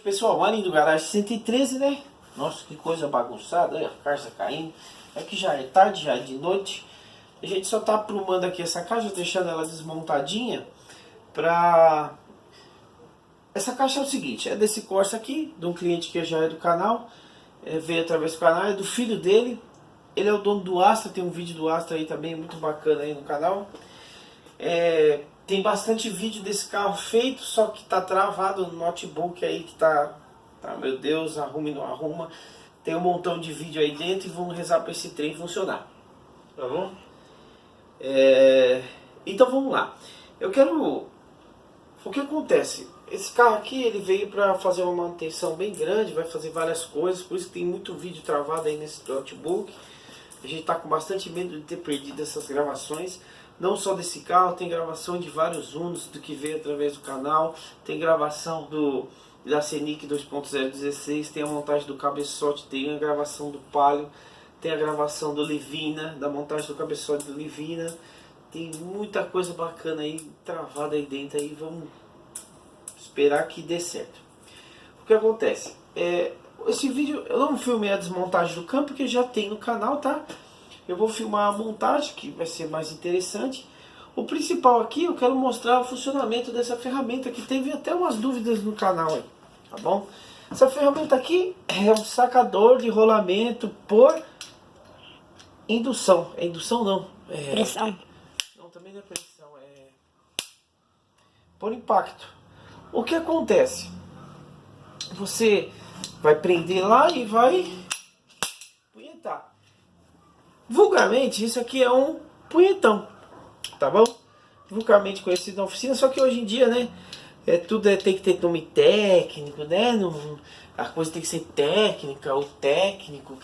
Pessoal, ali do garagem 113, né? Nossa, que coisa bagunçada, olha a caixa caindo. Aqui já é tarde, já é de noite. A gente só tá aprumando aqui essa caixa, deixando ela desmontadinha pra... Essa caixa é o seguinte, é desse Corsa aqui, de um cliente que já é do canal, veio através do canal, é do filho dele. Ele é o dono do Astra, tem um vídeo do Astra aí também, muito bacana aí no canal. Tem bastante vídeo desse carro feito, só que tá travado no notebook aí que tá meu Deus, arruma e não arruma. Tem um montão de vídeo aí dentro e vamos rezar para esse trem funcionar, tá bom? Então vamos lá. Eu quero... O que acontece? Esse carro aqui, ele veio para fazer uma manutenção bem grande, vai fazer várias coisas, por isso que tem muito vídeo travado aí nesse notebook. A gente tá com bastante medo de ter perdido essas gravações. Não só desse carro, tem gravação de vários Unos do que veio através do canal. Tem gravação da Scenic 2.016, tem a montagem do cabeçote, tem a gravação do Palio, tem a gravação do Livina, da montagem do cabeçote do Livina. Tem muita coisa bacana aí, travada aí dentro aí, vamos esperar que dê certo. O que acontece? Esse vídeo, eu não filmei a desmontagem do campo, porque já tem no canal, tá? Eu vou filmar a montagem, que vai ser mais interessante. O principal aqui, eu quero mostrar o funcionamento dessa ferramenta, que teve até umas dúvidas no canal aí, tá bom? Essa ferramenta aqui é um sacador de rolamento por indução. É indução não. Pressão. Não, também não é pressão, é por impacto. O que acontece? Você vai prender lá e vai punhetar. Vulgarmente, isso aqui é um punhetão, tá bom? Vulgarmente conhecido na oficina, só que hoje em dia, né, tem que ter nome técnico, né? A coisa tem que ser técnica, o técnico,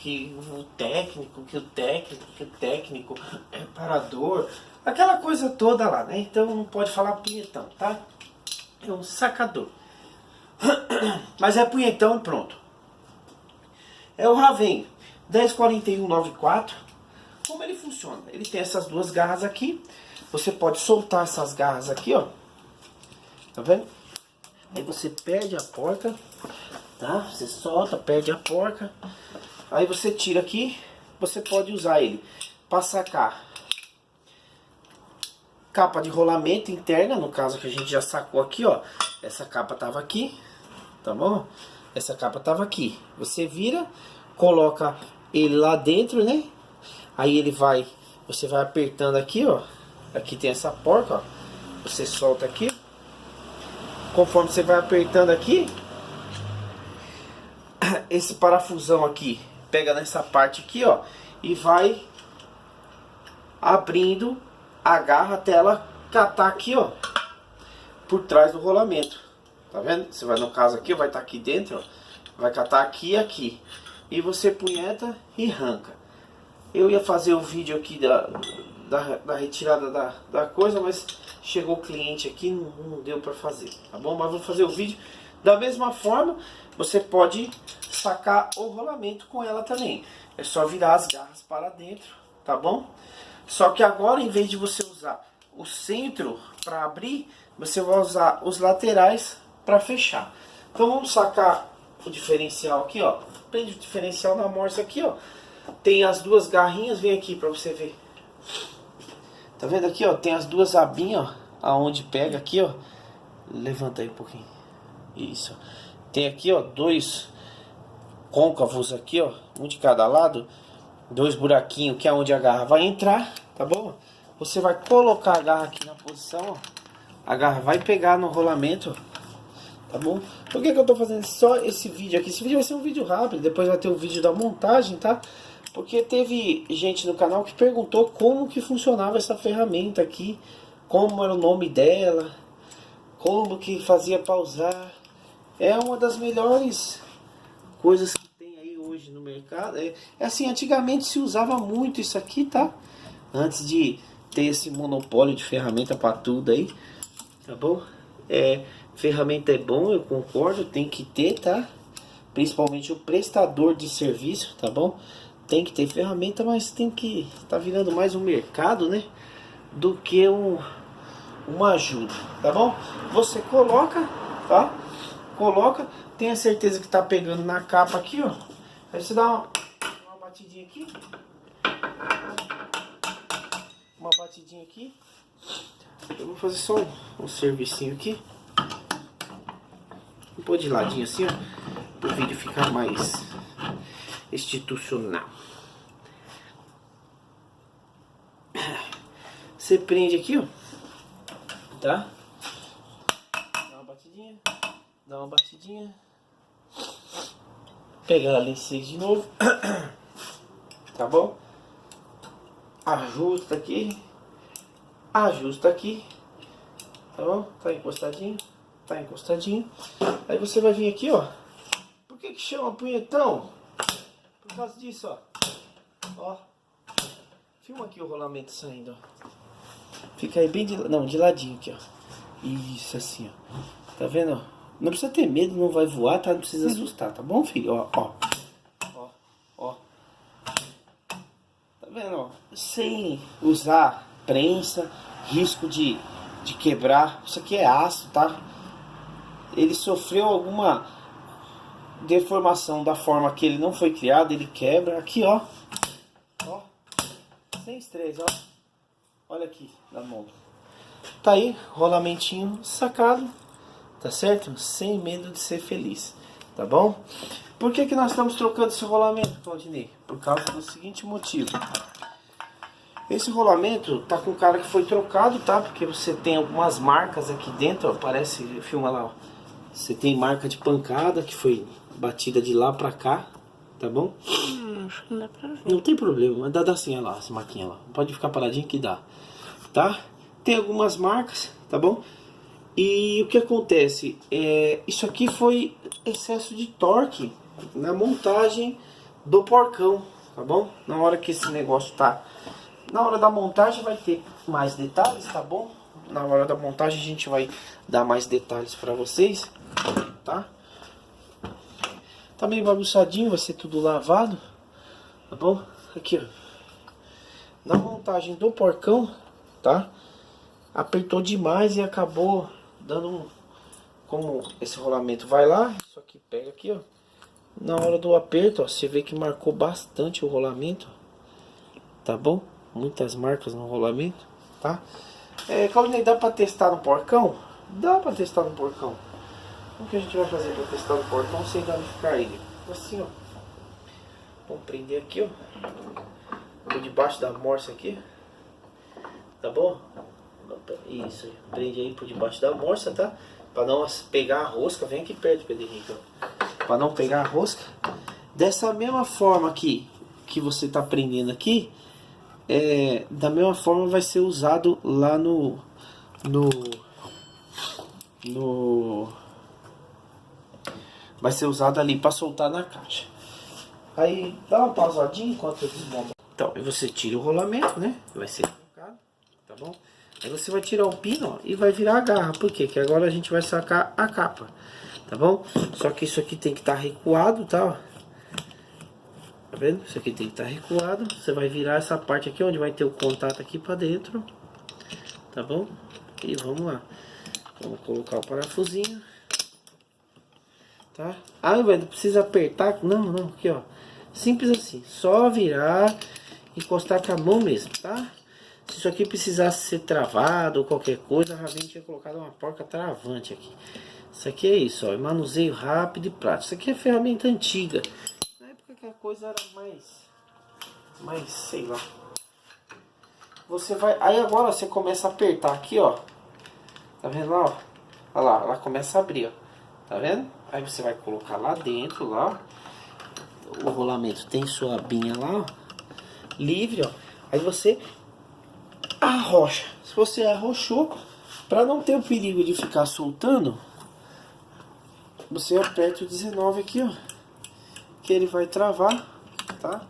reparador, aquela coisa toda lá, né? Então não pode falar punhetão, tá? É um sacador. Mas é punhetão e pronto. É o Raven 104194. Como ele funciona? Ele tem essas duas garras aqui. Você pode soltar essas garras aqui, ó. Tá vendo? Aí você perde a porca, tá? Você solta, perde a porca. Aí você tira aqui. Você pode usar ele para sacar capa de rolamento interna, no caso que a gente já sacou aqui, ó. Essa capa tava aqui, tá bom? Essa capa tava aqui. Você vira, coloca ele lá dentro, né? Aí ele vai, você vai apertando aqui, ó. Aqui tem essa porca, ó. Você solta aqui. Conforme você vai apertando aqui, esse parafusão aqui pega nessa parte aqui, ó, e vai abrindo a garra até ela catar aqui, ó, por trás do rolamento. Tá vendo? Você vai, no caso aqui, vai estar aqui dentro, ó, vai catar aqui e aqui. E você punheta e arranca. Eu ia fazer o vídeo aqui da retirada da coisa, mas chegou o cliente aqui, não deu para fazer, tá bom? Mas vou fazer o vídeo da mesma forma. Você pode sacar o rolamento com ela também. É só virar as garras para dentro, tá bom? Só que agora, em vez de você usar o centro para abrir, você vai usar os laterais para fechar. Então vamos sacar o diferencial aqui, ó. Prende o diferencial na morsa aqui, ó. Tem as duas garrinhas, vem aqui para você ver. Tá vendo aqui, ó? Tem as duas abinhas, ó, aonde pega aqui, ó. Levanta aí um pouquinho. Isso. Tem aqui, ó, dois côncavos aqui, ó, um de cada lado, dois buraquinhos que é onde a garra vai entrar, tá bom? Você vai colocar a garra aqui na posição, ó. A garra vai pegar no rolamento, tá bom? Por que eu tô fazendo só esse vídeo aqui? Esse vídeo vai ser um vídeo rápido, depois vai ter o vídeo da montagem, tá? Porque teve gente no canal que perguntou como que funcionava essa ferramenta aqui, como era o nome dela, como que fazia para usar. É uma das melhores coisas que tem aí hoje no mercado. É assim, antigamente se usava muito isso aqui, tá? Antes de ter esse monopólio de ferramenta para tudo aí, tá bom? Ferramenta é bom, eu concordo, tem que ter, tá? Principalmente o prestador de serviço, tá bom? Tem que ter ferramenta, mas tem que... tá virando mais um mercado, né? Do que uma ajuda, tá bom? Você coloca, tá? coloca, tenha certeza que tá pegando na capa aqui, ó. Aí você dá uma batidinha aqui. Uma batidinha aqui. Eu vou fazer só um servicinho aqui. Vou pôr de ladinho assim, ó, para o vídeo ficar mais institucional. Você prende aqui, ó, tá? Dá uma batidinha, dá uma batidinha. Pega a lente de novo, tá bom? Ajusta aqui, tá bom? Tá encostadinho, tá encostadinho. Aí você vai vir aqui, ó. Por que chama punhetão? Por causa disso, ó. Ó. Filma aqui o rolamento saindo, ó. Fica aí bem de ladinho aqui, ó. Isso, assim, ó. Tá vendo, ó? Não precisa ter medo, não vai voar, tá? Não precisa assustar, tá bom, filho? Ó, ó. Ó, ó. Tá vendo, ó? Sem usar prensa, risco de quebrar. Isso aqui é aço, tá? Ele sofreu alguma deformação da forma que ele não foi criado, ele quebra. Aqui, ó. Ó. Sem estresse, ó. Olha aqui na mão. Tá aí, rolamentinho sacado. Tá certo? Sem medo de ser feliz. Tá bom? Por que que nós estamos trocando esse rolamento, Claudinei? Por causa do seguinte motivo. Esse rolamento tá com cara que foi trocado, tá? Porque você tem algumas marcas aqui dentro, ó. Parece, filma lá, ó. Você tem marca de pancada que foi batida de lá pra cá. Tá bom? Acho que não dá pra ver. Não tem problema, mas dá assim, olha lá, essa marquinha lá. Pode ficar paradinho que dá. Tá? Tem algumas marcas, tá bom? E o que acontece? Isso aqui foi excesso de torque na montagem do porcão, tá bom? Na hora que esse negócio tá... Na hora da montagem vai ter mais detalhes, tá bom? Na hora da montagem a gente vai dar mais detalhes pra vocês, tá? Tá meio bagunçadinho, vai ser tudo lavado, tá bom? Aqui, ó. Na montagem do porcão, tá? Apertou demais e acabou dando um... Como esse rolamento vai lá, isso aqui pega aqui, ó. Na hora do aperto, ó, você vê que marcou bastante o rolamento, tá bom? Muitas marcas no rolamento, tá? Claudinei, dá pra testar no porcão? Dá pra testar no porcão. O que a gente vai fazer pra testar no porcão sem danificar ele? Assim, ó. Vamos prender aqui, ó. Por debaixo da morsa aqui. Tá bom? Isso aí. Prende aí por debaixo da morsa, tá? Pra não pegar a rosca. Vem aqui perto, Pedro Henrique, ó. Pra não pegar a rosca. Dessa mesma forma aqui que você tá prendendo aqui, da mesma forma vai ser usado lá vai ser usado ali para soltar na caixa. Aí dá uma pausadinha enquanto eu desmonto. Então, aí você tira o rolamento, né? Vai ser colocado, tá bom? Aí você vai tirar o pino, ó, e vai virar a garra. Por quê? Que agora a gente vai sacar a capa, tá bom? Só que isso aqui tem que estar recuado, tá? Tá vendo? Isso aqui tem que estar recuado. Você vai virar essa parte aqui onde vai ter o contato aqui para dentro, tá bom? E vamos lá. Vamos colocar o parafusinho, tá? Ah, velho, não precisa apertar. Não, não, aqui, ó. Simples assim. Só virar, encostar com a mão mesmo, tá? Se isso aqui precisasse ser travado ou qualquer coisa, a Ravine tinha colocado uma porca travante aqui. Isso aqui é isso, ó. Manuseio rápido e prático. Isso aqui é ferramenta antiga. Na época que a coisa era mais, sei lá. Você vai... Aí agora você começa a apertar aqui, ó. Tá vendo lá, ó? Olha lá, ela começa a abrir, ó. Tá vendo? Aí você vai colocar lá dentro, lá. O rolamento tem sua abinha lá, ó. Livre, ó. Aí você arrocha. Se você arrochou, para não ter o perigo de ficar soltando, você aperta o 19 aqui, ó. Que ele vai travar, tá?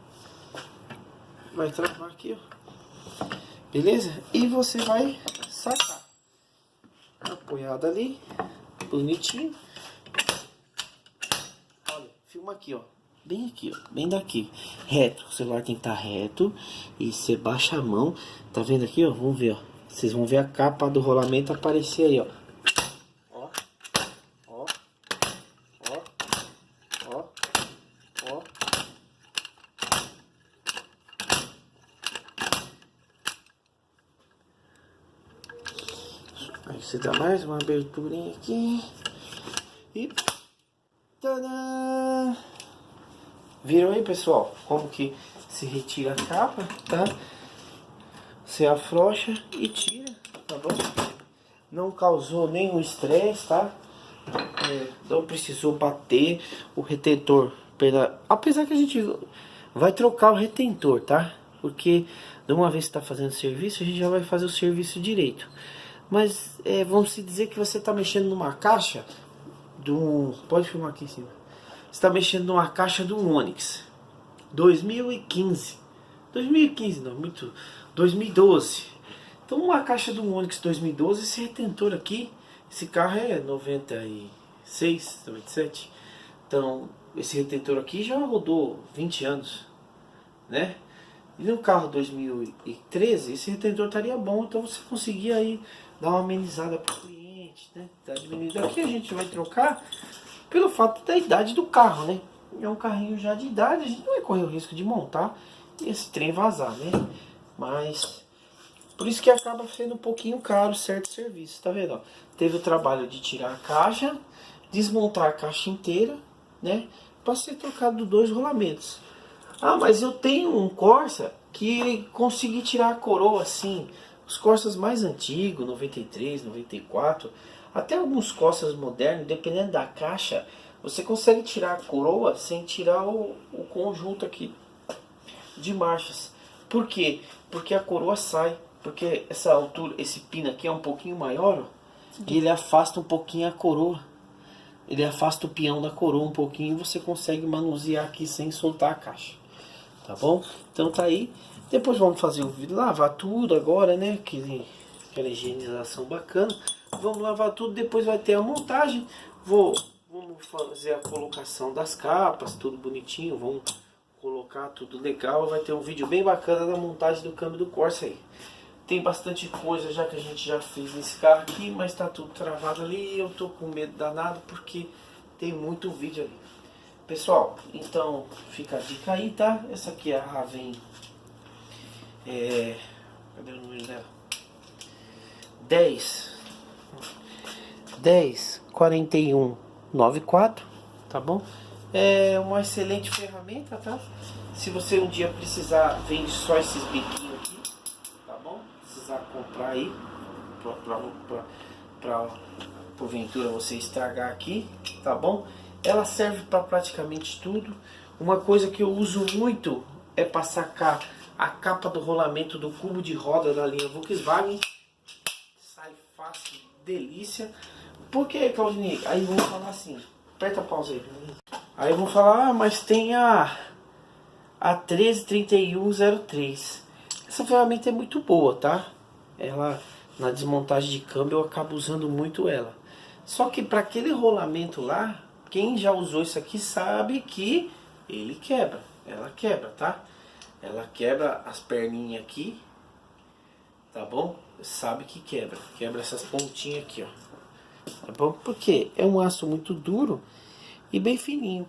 Vai travar aqui, ó. Beleza? E você vai sacar. Apoiado ali, bonitinho. Olha, filma aqui, ó. Bem aqui, ó. Bem daqui. Reto. O celular tem que estar reto. E você baixa a mão. Tá vendo aqui, ó? Vamos ver, ó. Vocês vão ver a capa do rolamento aparecer aí, ó. Ó. Ó. Você dá mais uma aberturinha aqui. E... tadã! Viram aí, pessoal? Como que se retira a capa, tá? Você afrouxa e tira, tá bom? Não causou nenhum estresse, tá? Não precisou bater o retentor. Apesar que a gente vai trocar o retentor, tá? Porque de uma vez que está fazendo serviço, a gente já vai fazer o serviço direito. Mas vamos se dizer que você está mexendo numa caixa pode filmar aqui em cima. Você está mexendo numa caixa do Onix 2015. 2015 não, 2012. Então uma caixa do Onix 2012, esse retentor aqui, esse carro é 96, 97. Então esse retentor aqui já rodou 20 anos, né? E no carro 2013, esse retentor estaria bom, então você conseguia aí dar uma amenizada para o cliente, né? Tá diminuindo. Aqui a gente vai trocar pelo fato da idade do carro, né? É um carrinho já de idade, a gente não vai correr o risco de montar e esse trem vazar, né? Mas por isso que acaba sendo um pouquinho caro certo serviço, tá vendo? Ó, teve o trabalho de tirar a caixa, desmontar a caixa inteira, né? Para ser trocado 2 rolamentos. Ah, mas eu tenho um Corsa que consegui tirar a coroa assim. Os Corsas mais antigos, 93, 94, até alguns Corsas modernos, dependendo da caixa, você consegue tirar a coroa sem tirar o conjunto aqui de marchas. Por quê? Porque a coroa sai. Porque essa altura, esse pino aqui é um pouquinho maior, ó, e ele afasta um pouquinho a coroa. Ele afasta o peão da coroa um pouquinho e você consegue manusear aqui sem soltar a caixa. Tá bom? Então tá aí. Depois vamos fazer o vídeo, lavar tudo agora, né? Aquela higienização bacana. Vamos lavar tudo, depois vai ter a montagem. Vamos fazer a colocação das capas, tudo bonitinho. Vamos colocar tudo legal. Vai ter um vídeo bem bacana da montagem do câmbio do Corsa aí. Tem bastante coisa já que a gente já fez nesse carro aqui, mas tá tudo travado ali. Eu tô com medo danado porque tem muito vídeo ali. Pessoal, então fica a dica aí, tá? Essa aqui é a Raven. Cadê o número dela? 104194, tá bom? É uma excelente ferramenta, tá? Se você um dia precisar, vende só esses biquinhos aqui, tá bom? Precisar comprar aí, pra porventura você estragar aqui, tá bom? Ela serve para praticamente tudo. Uma coisa que eu uso muito é para sacar a capa do rolamento do cubo de roda da linha Volkswagen. Sai fácil, delícia. Por que, Claudinei? Aí vão falar assim, aperta a pausa aí. Aí vão falar, mas tem a 133103. Essa ferramenta é muito boa, tá? Ela, na desmontagem de câmbio, eu acabo usando muito ela. Só que para aquele rolamento lá, quem já usou isso aqui sabe que ele quebra. Ela quebra, tá? Ela quebra as perninhas aqui, tá bom? Sabe que quebra. Quebra essas pontinhas aqui, ó. Tá bom? Porque é um aço muito duro e bem fininho.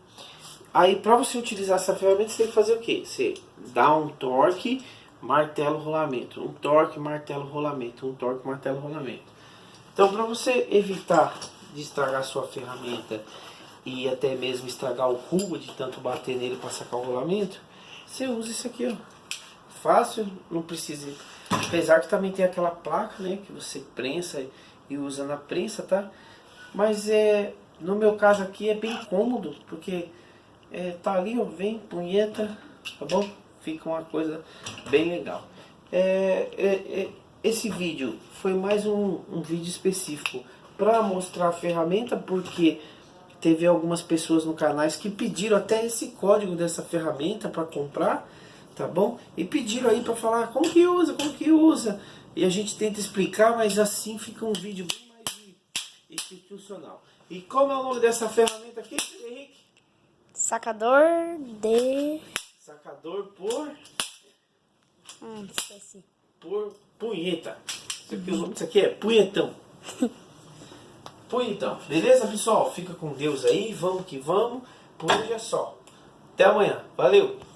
Aí para você utilizar essa ferramenta, você tem que fazer o quê? Você dá um torque, martelo, rolamento. Um torque, martelo, rolamento. Um torque, martelo, rolamento. Então para você evitar de estragar a sua ferramenta e até mesmo estragar o cubo de tanto bater nele para sacar o rolamento, você usa isso aqui, ó. Fácil, não precisa. Apesar que também tem aquela placa, né, que você prensa e usa na prensa, tá? Mas no meu caso aqui é bem cômodo, porque tá ali, ó, vem, punheta, tá bom? Fica uma coisa bem legal. Esse vídeo foi mais um vídeo específico para mostrar a ferramenta, porque teve algumas pessoas no canal que pediram até esse código dessa ferramenta para comprar, tá bom? E pediram aí para falar como que usa. E a gente tenta explicar, mas assim fica um vídeo bem mais institucional. E como é o nome dessa ferramenta aqui, Henrique? Sacador de... Sacador por... esqueci. Por punheta. O nome disso aqui é punhetão. Punhetão. Beleza, pessoal? Fica com Deus aí. Vamos que vamos. Por hoje é só. Até amanhã. Valeu!